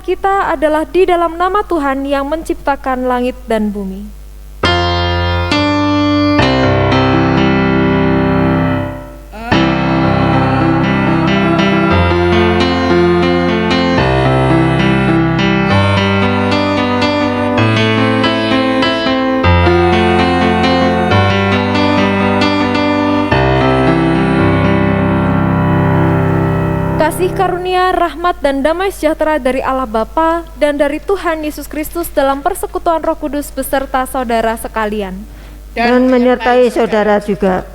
kita adalah di dalam nama Tuhan yang menciptakan langit dan bumi. Kasih karunia, rahmat, dan damai sejahtera dari Allah Bapa dan dari Tuhan Yesus Kristus dalam persekutuan Roh Kudus beserta saudara sekalian. Dan menyertai saudara juga.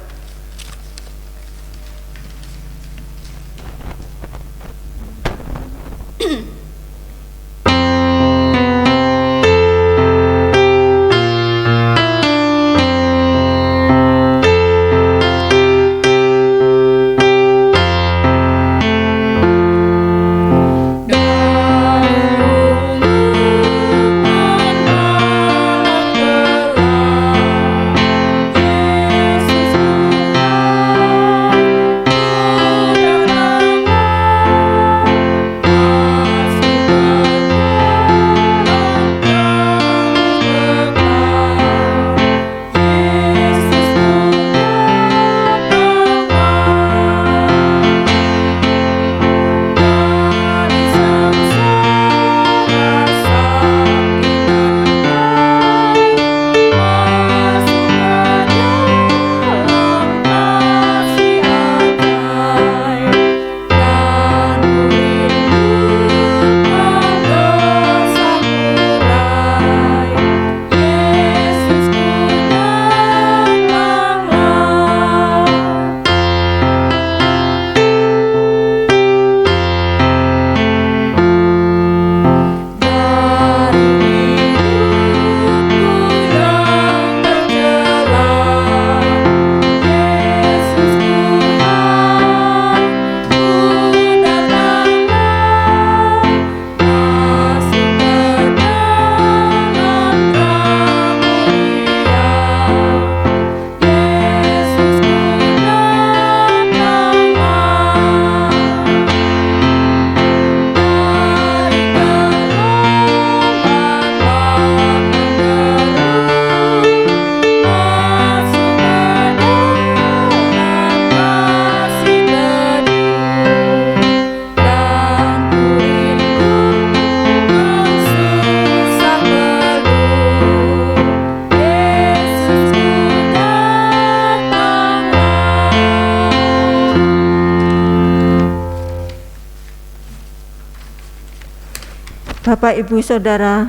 Bapak, Ibu, Saudara,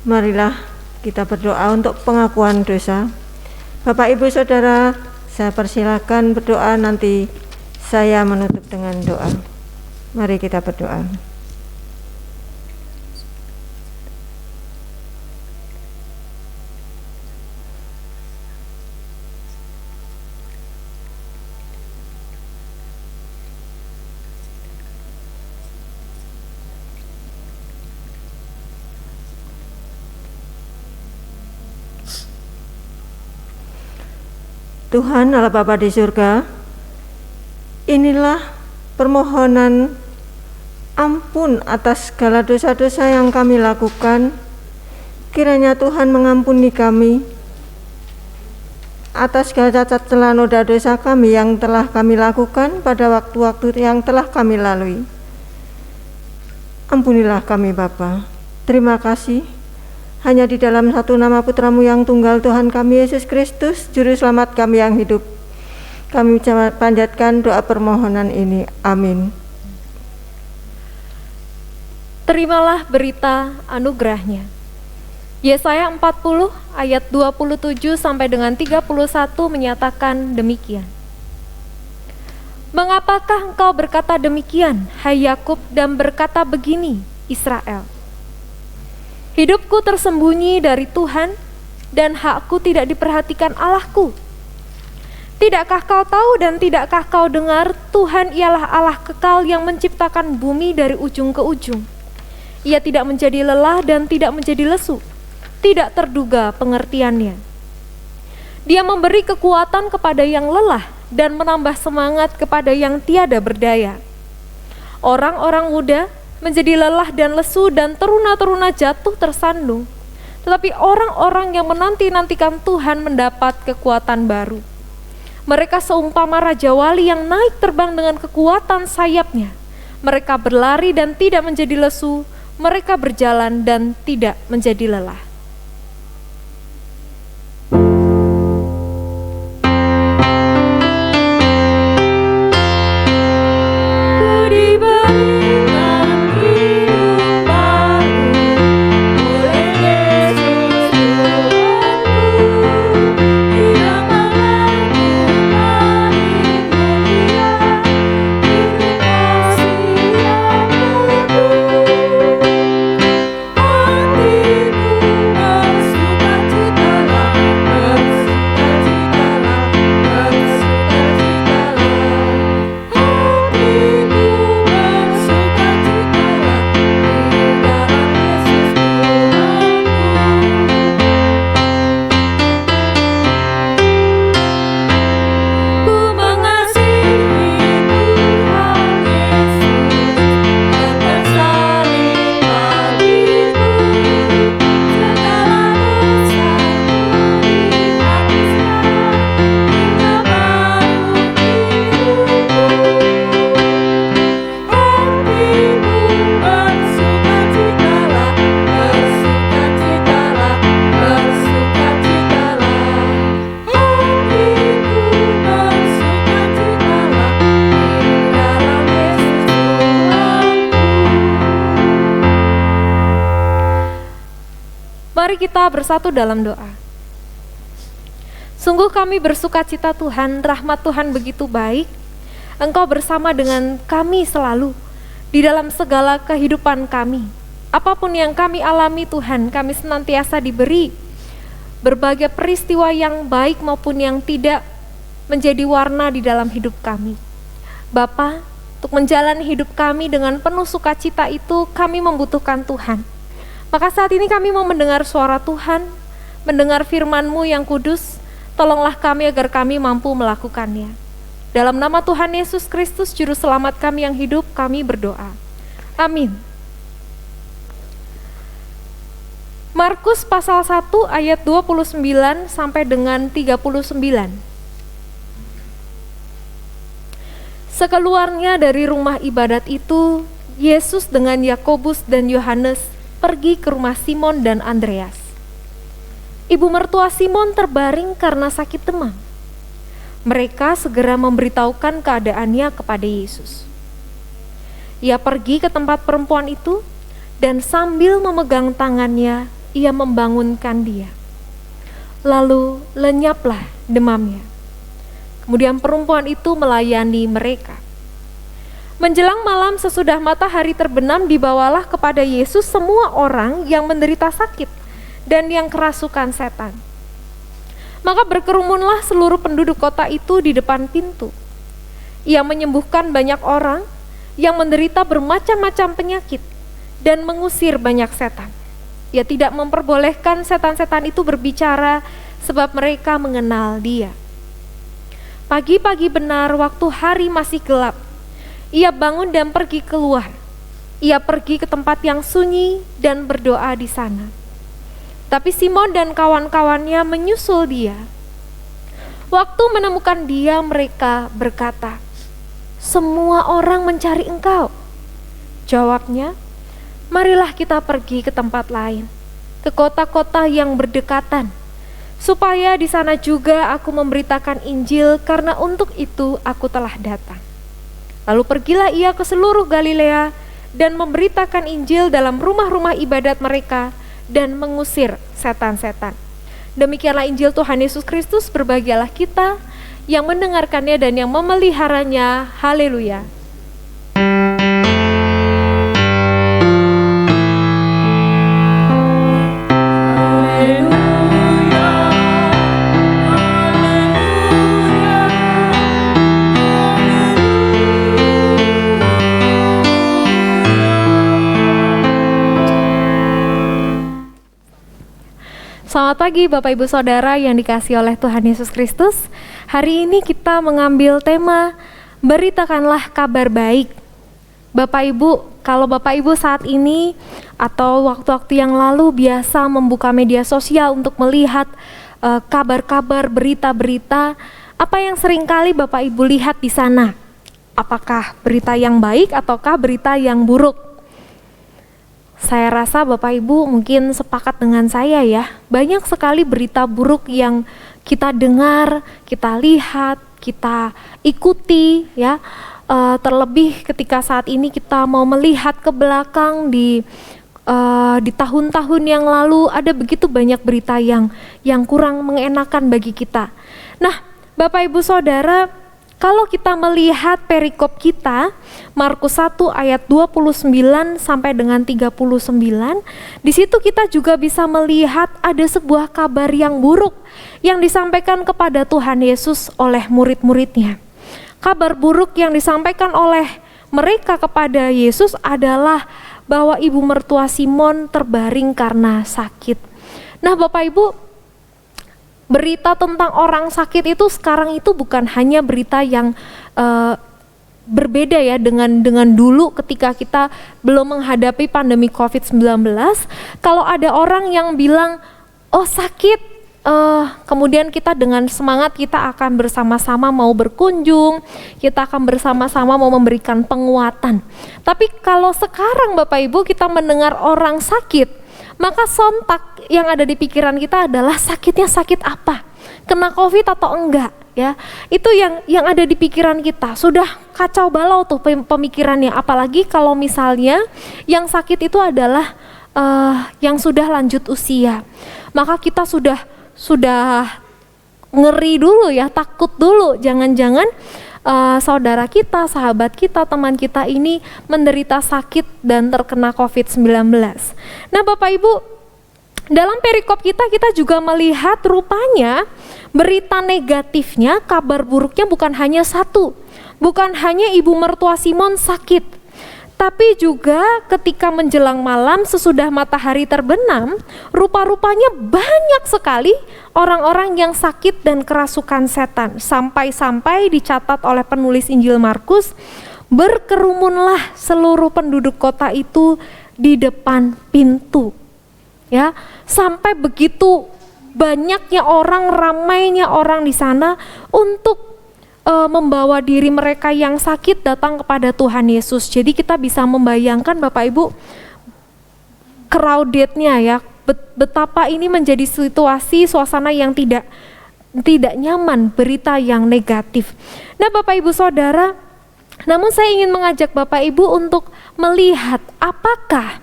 marilah kita berdoa untuk pengakuan dosa. Bapak, Ibu, Saudara, saya persilakan berdoa, nanti saya menutup dengan doa. Mari kita berdoa. Tuhan Allah Bapa di surga, inilah permohonan ampun atas segala dosa-dosa yang kami lakukan. Kiranya Tuhan mengampuni kami atas segala cacat celah noda dosa kami yang telah kami lakukan pada waktu-waktu yang telah kami lalui. Ampunilah kami Bapa. Terima kasih. Hanya di dalam satu nama Putra-Mu yang tunggal, Tuhan kami Yesus Kristus, Juru Selamat kami yang hidup, kami panjatkan doa permohonan ini. Amin. Terimalah berita anugerahnya. Yesaya 40 ayat 27 sampai dengan 31 menyatakan demikian. Mengapakah engkau berkata demikian, hai Yakub, dan berkata begini, Israel? Hidupku tersembunyi dari Tuhan, dan hakku tidak diperhatikan Allahku. Tidakkah kau tahu dan tidakkah kau dengar, Tuhan ialah Allah kekal yang menciptakan bumi dari ujung ke ujung. Ia tidak menjadi lelah dan tidak menjadi lesu, tidak terduga pengertiannya. Dia memberi kekuatan kepada yang lelah dan menambah semangat kepada yang tiada berdaya. Orang-orang muda menjadi lelah dan lesu dan teruna-teruna jatuh tersandung. Tetapi orang-orang yang menanti-nantikan Tuhan mendapat kekuatan baru. Mereka seumpama Raja Wali yang naik terbang dengan kekuatan sayapnya. Mereka berlari dan tidak menjadi lesu, mereka berjalan dan tidak menjadi lelah. Mari kita bersatu dalam doa. Sungguh kami bersuka cita Tuhan, rahmat Tuhan begitu baik. Engkau bersama dengan kami selalu, di dalam segala kehidupan kami. Apapun yang kami alami Tuhan, kami senantiasa diberi berbagai peristiwa yang baik maupun yang tidak menjadi warna di dalam hidup kami. Bapa, untuk menjalani hidup kami dengan penuh sukacita itu, kami membutuhkan Tuhan. Maka saat ini kami mau mendengar suara Tuhan, mendengar firman-Mu yang kudus. Tolonglah kami agar kami mampu melakukannya. Dalam nama Tuhan Yesus Kristus, Juru Selamat kami yang hidup, kami berdoa. Amin. Markus pasal 1 ayat 29 sampai dengan 39. Sekeluarnya dari rumah ibadat itu, Yesus dengan Yakobus dan Yohanes pergi ke rumah Simon dan Andreas. Ibu mertua Simon terbaring karena sakit demam. Mereka segera memberitahukan keadaannya kepada Yesus. Ia pergi ke tempat perempuan itu dan sambil memegang tangannya, ia membangunkan dia. Lalu lenyaplah demamnya. Kemudian perempuan itu melayani mereka. Menjelang malam sesudah matahari terbenam, dibawalah kepada Yesus semua orang yang menderita sakit dan yang kerasukan setan. Maka berkerumunlah seluruh penduduk kota itu di depan pintu. Ia menyembuhkan banyak orang yang menderita bermacam-macam penyakit dan mengusir banyak setan. Ia tidak memperbolehkan setan-setan itu berbicara sebab mereka mengenal dia. Pagi-pagi benar waktu hari masih gelap, ia bangun dan pergi keluar. Ia pergi ke tempat yang sunyi dan berdoa di sana. Tapi Simon dan kawan-kawannya menyusul dia. Waktu menemukan dia, mereka berkata, "Semua orang mencari engkau." Jawabnya, "Marilah kita pergi ke tempat lain, ke kota-kota yang berdekatan, supaya di sana juga aku memberitakan Injil, karena untuk itu aku telah datang." Lalu pergilah ia ke seluruh Galilea dan memberitakan Injil dalam rumah-rumah ibadat mereka dan mengusir setan-setan. Demikianlah Injil Tuhan Yesus Kristus. Berbahagialah kita yang mendengarkannya dan yang memeliharanya. Haleluya. Selamat pagi Bapak Ibu Saudara yang dikasihi oleh Tuhan Yesus Kristus. Hari ini kita mengambil tema beritakanlah kabar baik. Bapak Ibu kalau Bapak Ibu saat ini atau waktu-waktu yang lalu biasa membuka media sosial untuk melihat kabar-kabar, berita-berita, apa yang seringkali Bapak Ibu lihat di sana? Apakah berita yang baik ataukah berita yang buruk? Saya rasa Bapak Ibu mungkin sepakat dengan saya ya, banyak sekali berita buruk yang kita dengar, kita lihat, kita ikuti ya. Terlebih ketika saat ini kita mau melihat ke belakang di tahun-tahun yang lalu ada begitu banyak berita yang kurang mengenakan bagi kita. Nah, Bapak Ibu Saudara, kalau kita melihat perikop kita Markus 1 ayat 29 sampai dengan 39, di situ kita juga bisa melihat ada sebuah kabar yang buruk yang disampaikan kepada Tuhan Yesus oleh murid-muridnya. Kabar buruk yang disampaikan oleh mereka kepada Yesus adalah bahwa ibu mertua Simon terbaring karena sakit. Nah, Bapak Ibu, berita tentang orang sakit itu sekarang itu bukan hanya berita yang berbeda ya dengan dulu ketika kita belum menghadapi pandemi COVID-19. Kalau ada orang yang bilang, oh sakit, kemudian kita dengan semangat kita akan bersama-sama mau berkunjung, kita akan bersama-sama mau memberikan penguatan. Tapi kalau sekarang Bapak Ibu kita mendengar orang sakit, maka sontak yang ada di pikiran kita adalah sakitnya sakit apa? Kena COVID atau enggak? Ya, itu yang ada di pikiran kita. Sudah kacau balau tuh pemikirannya. Apalagi kalau misalnya yang sakit itu adalah yang sudah lanjut usia, maka kita sudah ngeri dulu ya, takut dulu. Jangan-jangan saudara kita, sahabat kita, teman kita ini menderita sakit dan terkena COVID-19. Nah, Bapak Ibu, dalam perikop kita juga melihat rupanya berita negatifnya, kabar buruknya bukan hanya satu. Bukan hanya ibu mertua Simon sakit, tapi juga ketika menjelang malam sesudah matahari terbenam, rupa-rupanya banyak sekali orang-orang yang sakit dan kerasukan setan. Sampai-sampai dicatat oleh penulis Injil Markus, berkerumunlah seluruh penduduk kota itu di depan pintu. Ya, sampai begitu banyaknya orang, ramainya orang di sana untuk membawa diri mereka yang sakit datang kepada Tuhan Yesus. Jadi kita bisa membayangkan Bapak Ibu crowded-nya ya, betapa ini menjadi situasi suasana yang tidak nyaman, berita yang negatif. Nah, Bapak Ibu Saudara, namun saya ingin mengajak Bapak Ibu untuk melihat apakah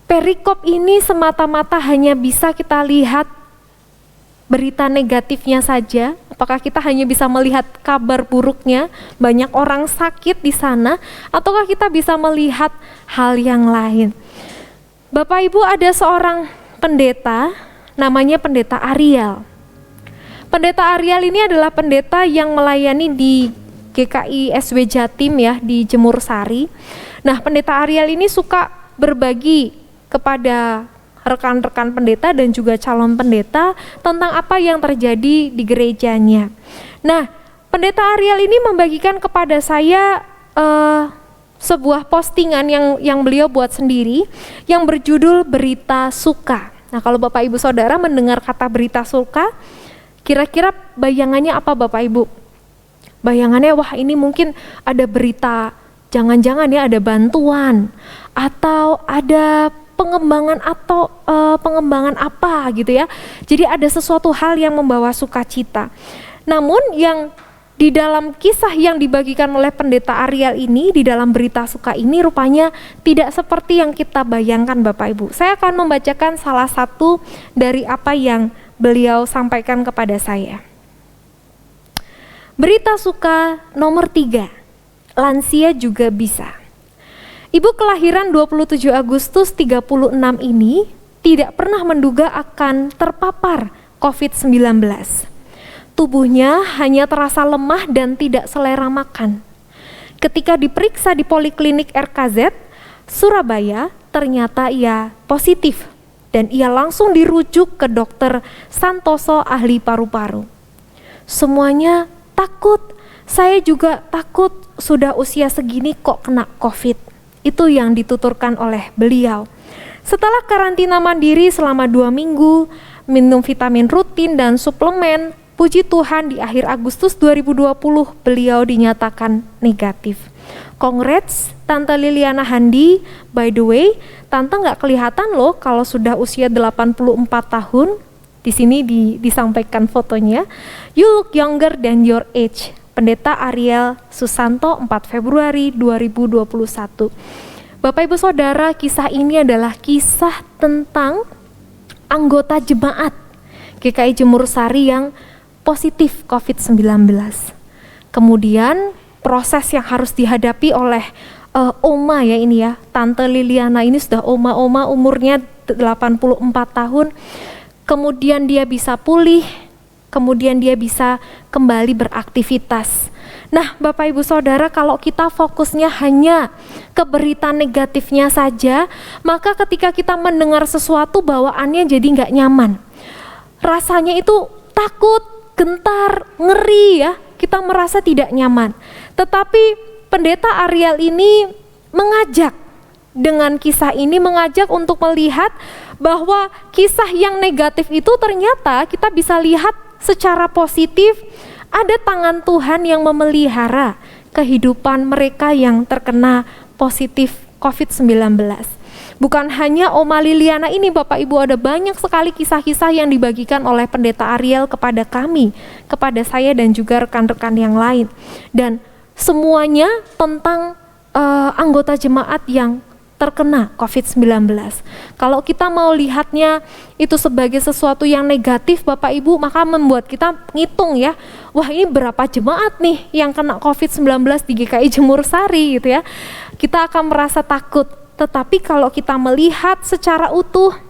perikop ini semata-mata hanya bisa kita lihat berita negatifnya saja. Apakah kita hanya bisa melihat kabar buruknya, banyak orang sakit di sana, ataukah kita bisa melihat hal yang lain? Bapak Ibu, ada seorang pendeta, namanya Pendeta Ariel. Pendeta Ariel ini adalah pendeta yang melayani di GKI SW Jatim ya, di Jemur Sari. Nah, Pendeta Ariel ini suka berbagi kepada rekan-rekan pendeta dan juga calon pendeta tentang apa yang terjadi di gerejanya. Nah, Pendeta Ariel ini membagikan kepada saya sebuah postingan yang beliau buat sendiri yang berjudul Berita Suka. Nah, kalau Bapak Ibu Saudara mendengar kata berita suka, kira-kira bayangannya apa Bapak Ibu? Bayangannya, wah ini mungkin ada berita, jangan-jangan ya ada bantuan atau ada pengembangan atau pengembangan apa gitu ya. Jadi ada sesuatu hal yang membawa sukacita. Namun yang di dalam kisah yang dibagikan oleh Pendeta Ariel ini, di dalam berita suka ini rupanya tidak seperti yang kita bayangkan Bapak Ibu. Saya akan membacakan salah satu dari apa yang beliau sampaikan kepada saya. Berita suka nomor 3, lansia juga bisa. Ibu kelahiran 27 Agustus 36 ini tidak pernah menduga akan terpapar COVID-19. Tubuhnya hanya terasa lemah dan tidak selera makan. Ketika diperiksa di Poliklinik RKZ, Surabaya, ternyata ia positif dan ia langsung dirujuk ke Dokter Santoso ahli paru-paru. Semuanya takut, saya juga takut, sudah usia segini kok kena COVID. Itu yang dituturkan oleh beliau. Setelah karantina mandiri selama 2 minggu, minum vitamin rutin dan suplemen, puji Tuhan di akhir Agustus 2020 beliau dinyatakan negatif. Congrats Tante Liliana Handi. By the way, Tante nggak kelihatan loh kalau sudah usia 84 tahun. Di sini disampaikan fotonya. You look younger than your age. Pendeta Ariel Susanto, 4 Februari 2021. Bapak Ibu Saudara, kisah ini adalah kisah tentang anggota jemaat GKI Jemur Sari yang positif COVID-19. Kemudian proses yang harus dihadapi oleh Oma ya ini ya, Tante Liliana ini sudah oma-oma umurnya 84 tahun. Kemudian dia bisa pulih, kemudian dia bisa kembali beraktivitas. Nah, Bapak Ibu Saudara, kalau kita fokusnya hanya ke berita negatifnya saja, maka ketika kita mendengar sesuatu bawaannya jadi nggak nyaman. Rasanya itu takut, gentar, ngeri ya, kita merasa tidak nyaman. Tetapi Pendeta Ariel ini mengajak, dengan kisah ini mengajak untuk melihat bahwa kisah yang negatif itu ternyata kita bisa lihat secara positif. Ada tangan Tuhan yang memelihara kehidupan mereka yang terkena positif COVID-19. Bukan hanya Oma Liliana ini Bapak Ibu, ada banyak sekali kisah-kisah yang dibagikan oleh Pendeta Ariel kepada kami, kepada saya dan juga rekan-rekan yang lain. Dan semuanya tentang anggota jemaat yang terkena COVID-19. Kalau kita mau lihatnya itu sebagai sesuatu yang negatif Bapak Ibu, maka membuat kita ngitung ya, wah ini berapa jemaat nih yang kena COVID-19 di GKI Jemur Sari gitu ya. Kita akan merasa takut, tetapi kalau kita melihat secara utuh,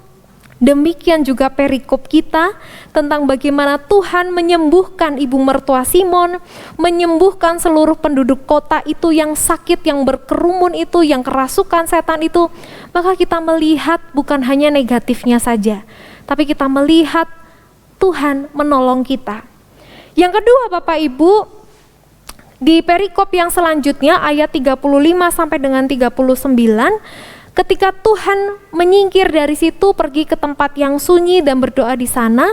demikian juga perikop kita tentang bagaimana Tuhan menyembuhkan ibu mertua Simon, menyembuhkan seluruh penduduk kota itu yang sakit, yang berkerumun itu, yang kerasukan setan itu. Maka kita melihat bukan hanya negatifnya saja, tapi kita melihat Tuhan menolong kita. Yang kedua Bapak Ibu, di perikop yang selanjutnya ayat 35 sampai dengan 39, ketika Tuhan menyingkir dari situ pergi ke tempat yang sunyi dan berdoa di sana,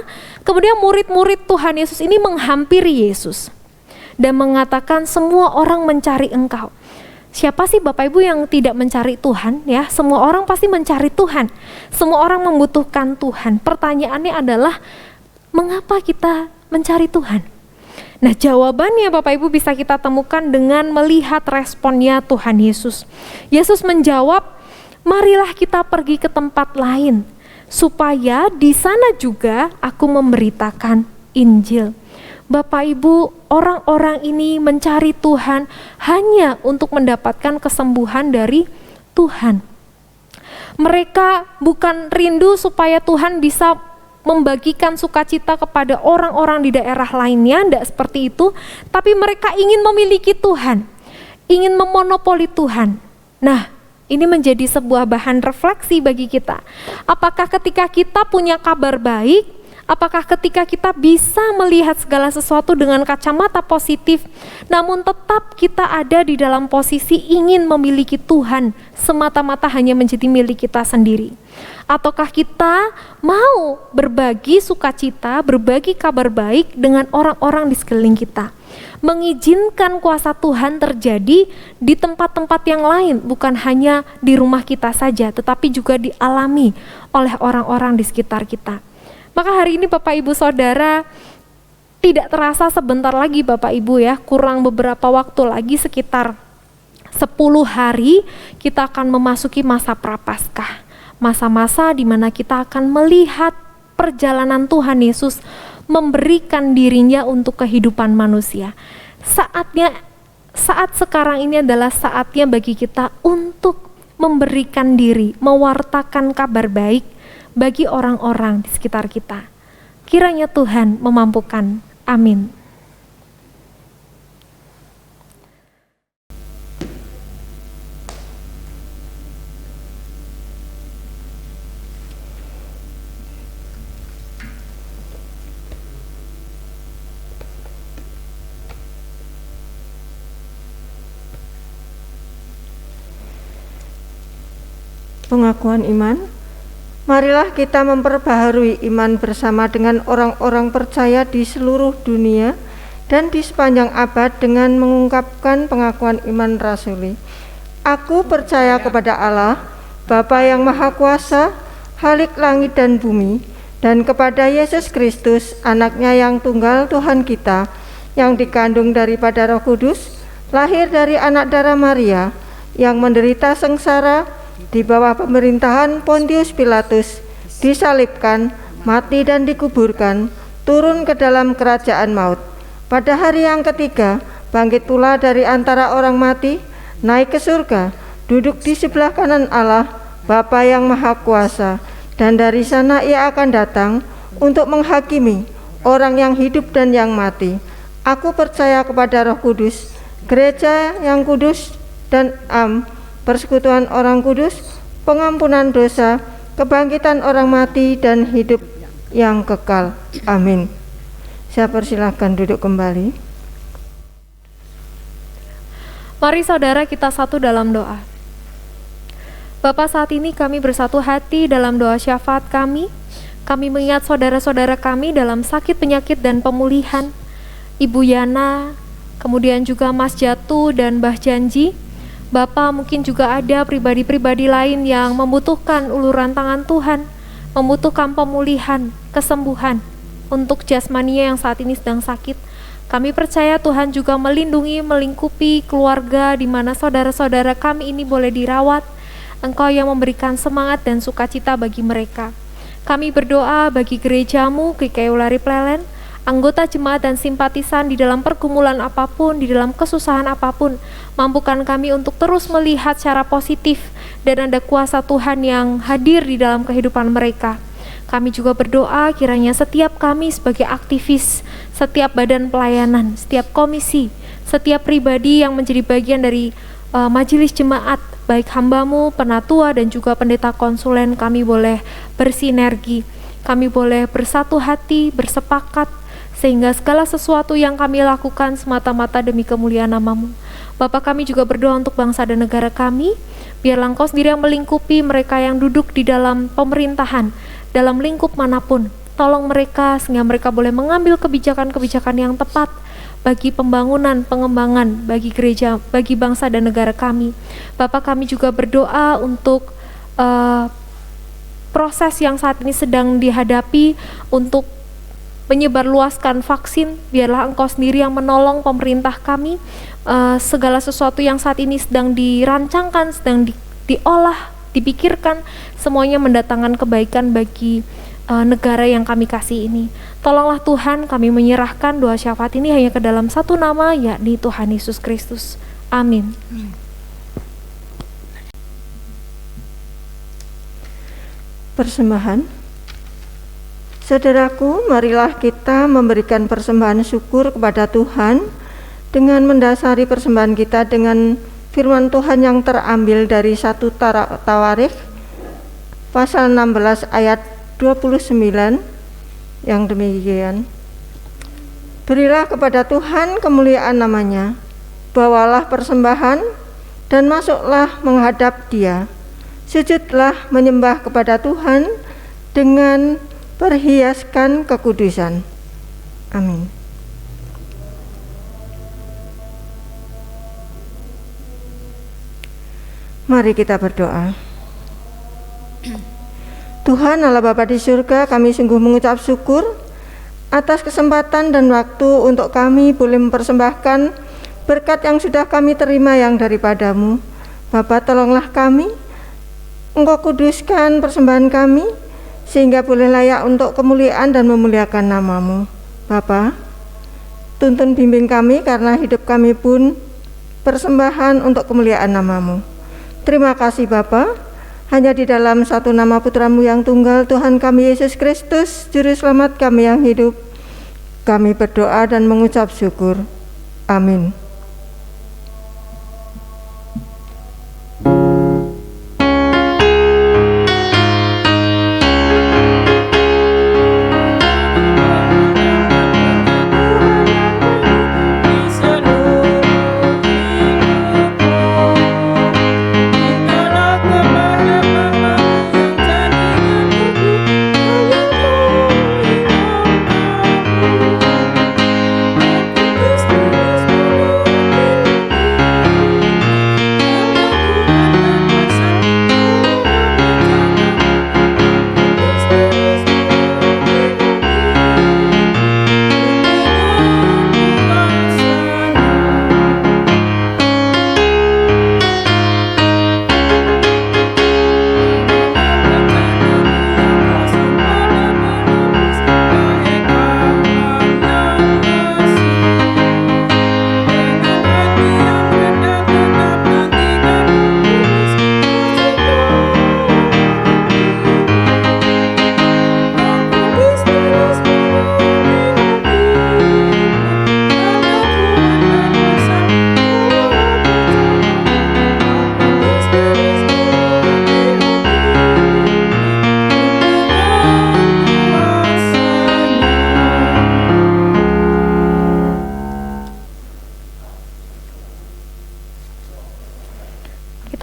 kemudian murid-murid Tuhan Yesus ini menghampiri Yesus dan mengatakan, semua orang mencari Engkau. Siapa sih Bapak Ibu yang tidak mencari Tuhan ya? Semua orang pasti mencari Tuhan. Semua orang membutuhkan Tuhan. Pertanyaannya adalah, mengapa kita mencari Tuhan? Nah, jawabannya Bapak Ibu bisa kita temukan dengan melihat responnya Tuhan Yesus. Yesus menjawab, marilah kita pergi ke tempat lain, supaya di sana juga aku memberitakan Injil. Bapak Ibu, orang-orang ini mencari Tuhan hanya untuk mendapatkan kesembuhan dari Tuhan. Mereka bukan rindu supaya Tuhan bisa membagikan sukacita kepada orang-orang di daerah lainnya, tidak seperti itu, tapi mereka ingin memiliki Tuhan, ingin memonopoli Tuhan. Nah, ini menjadi sebuah bahan refleksi bagi kita. Apakah ketika kita punya kabar baik, apakah ketika kita bisa melihat segala sesuatu dengan kacamata positif, namun tetap kita ada di dalam posisi ingin memiliki Tuhan semata-mata hanya menjadi milik kita sendiri? Ataukah kita mau berbagi sukacita, berbagi kabar baik dengan orang-orang di sekeliling kita? Mengizinkan kuasa Tuhan terjadi di tempat-tempat yang lain, bukan hanya di rumah kita saja, tetapi juga dialami oleh orang-orang di sekitar kita. Maka hari ini Bapak Ibu Saudara, tidak terasa sebentar lagi Bapak Ibu ya, kurang beberapa waktu lagi, sekitar 10 hari kita akan memasuki masa Prapaskah. Masa-masa di mana kita akan melihat perjalanan Tuhan Yesus memberikan dirinya untuk kehidupan manusia. Saat sekarang ini adalah saatnya bagi kita untuk memberikan diri, mewartakan kabar baik bagi orang-orang di sekitar kita. Kiranya Tuhan memampukan. Amin. Pengakuan iman. Marilah kita memperbaharui iman bersama dengan orang-orang percaya di seluruh dunia dan di sepanjang abad dengan mengungkapkan pengakuan iman rasuli. Aku percaya kepada Allah, Bapa yang Maha Kuasa, Khalik langit dan bumi, dan kepada Yesus Kristus, anaknya yang tunggal Tuhan kita, yang dikandung daripada Roh Kudus, lahir dari anak darah Maria, yang menderita sengsara di bawah pemerintahan Pontius Pilatus, disalibkan, mati dan dikuburkan, turun ke dalam kerajaan maut. Pada hari yang ketiga, bangkit pula dari antara orang mati, naik ke surga, duduk di sebelah kanan Allah, Bapa yang Maha Kuasa, dan dari sana ia akan datang untuk menghakimi orang yang hidup dan yang mati. Aku percaya kepada Roh Kudus, gereja yang kudus dan persekutuan orang kudus, pengampunan dosa, kebangkitan orang mati dan hidup yang kekal. Amin. Saya persilahkan duduk kembali. Mari saudara kita satu dalam doa. Bapa, saat ini kami bersatu hati dalam doa syafaat kami. Kami mengingat saudara-saudara kami dalam sakit, penyakit, dan pemulihan. Ibu Yana, kemudian juga Mas Jatu dan Mbah Janji. Bapa, mungkin juga ada pribadi-pribadi lain yang membutuhkan uluran tangan Tuhan, membutuhkan pemulihan, kesembuhan untuk jasmaninya yang saat ini sedang sakit. Kami percaya Tuhan juga melindungi, melingkupi keluarga di mana saudara-saudara kami ini boleh dirawat. Engkau yang memberikan semangat dan sukacita bagi mereka. Kami berdoa bagi gerejamu, GKI Ulari Plelen, anggota jemaat dan simpatisan di dalam pergumulan apapun, di dalam kesusahan apapun. Mampukan kami untuk terus melihat secara positif dan ada kuasa Tuhan yang hadir di dalam kehidupan mereka. Kami juga berdoa kiranya setiap kami sebagai aktivis, setiap badan pelayanan, setiap komisi, setiap pribadi yang menjadi bagian dari majelis jemaat, baik hambamu, penatua, dan juga pendeta konsulen, kami boleh bersinergi, kami boleh bersatu hati, bersepakat, sehingga segala sesuatu yang kami lakukan semata-mata demi kemuliaan nama-Mu. Bapa, kami juga berdoa untuk bangsa dan negara kami, biarlah Engkau sendiri yang melingkupi mereka yang duduk di dalam pemerintahan, dalam lingkup manapun. Tolong mereka sehingga mereka boleh mengambil kebijakan-kebijakan yang tepat bagi pembangunan, pengembangan, bagi gereja, bagi bangsa dan negara kami. Bapak, kami juga berdoa untuk proses yang saat ini sedang dihadapi untuk menyebarluaskan vaksin. Biarlah Engkau sendiri yang menolong pemerintah kami. Segala sesuatu yang saat ini sedang dirancangkan, sedang diolah, dipikirkan, semuanya mendatangkan kebaikan bagi negara yang kami kasih ini. Tolonglah Tuhan, kami menyerahkan doa syafaat ini hanya ke dalam satu nama, yakni Tuhan Yesus Kristus. Amin. Persembahan. Saudaraku, marilah kita memberikan persembahan syukur kepada Tuhan dengan mendasari persembahan kita dengan firman Tuhan yang terambil dari 1 Tawarikh pasal 16 ayat 29 yang demikian. Berilah kepada Tuhan kemuliaan namanya, bawalah persembahan dan masuklah menghadap Dia. Sujudlah menyembah kepada Tuhan dengan perhiaskan kekudusan. Amin. Mari kita berdoa. Tuhan Allah Bapa di surga, kami sungguh mengucap syukur atas kesempatan dan waktu untuk kami boleh mempersembahkan berkat yang sudah kami terima yang daripada-Mu. Bapa, tolonglah kami, Engkau kuduskan persembahan kami sehingga boleh layak untuk kemuliaan dan memuliakan nama-Mu. Bapa, tuntun bimbing kami karena hidup kami pun persembahan untuk kemuliaan nama-Mu. Terima kasih Bapa. Hanya di dalam satu nama Putra-Mu yang tunggal, Tuhan kami Yesus Kristus, Juru Selamat kami yang hidup, kami berdoa dan mengucap syukur. Amin.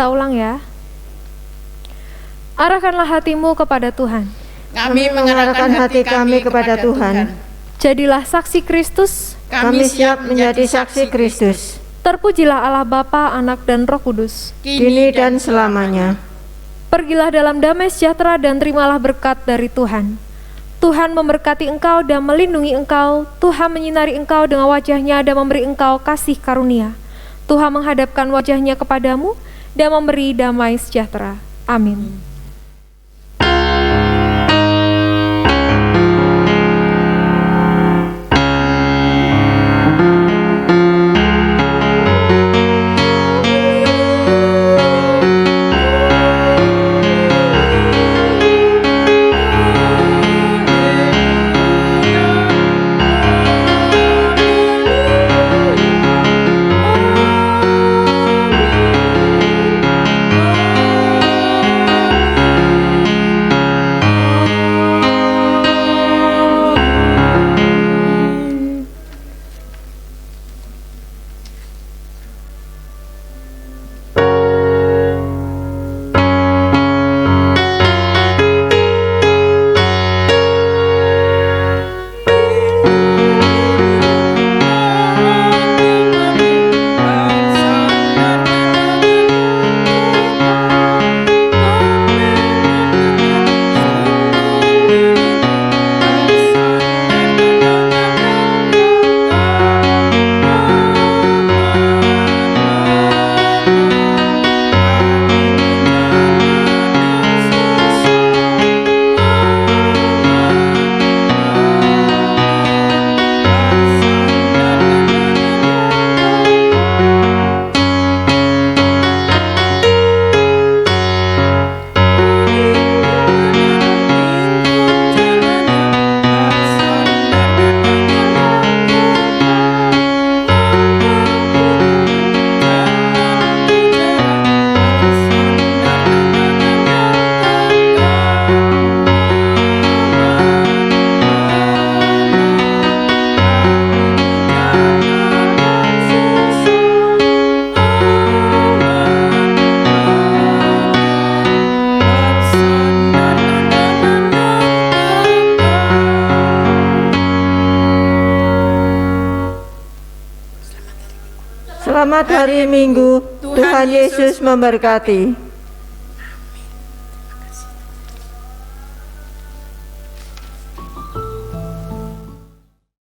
Kita ulang ya. Arahkanlah hatimu kepada Tuhan. Kami mengarahkan hati kami kepada Tuhan. Jadilah saksi Kristus. Kami siap menjadi saksi Kristus, Terpujilah Allah Bapa, Anak, dan Roh Kudus. kini dan selamanya. Pergilah dalam damai sejahtera dan terimalah berkat dari Tuhan. Tuhan memberkati engkau dan melindungi engkau. Tuhan menyinari engkau dengan wajah-Nya dan memberi engkau kasih karunia. Tuhan menghadapkan wajah-Nya kepadamu dan memberi damai sejahtera. Amin. Selamat hari Minggu, Tuhan Yesus memberkati.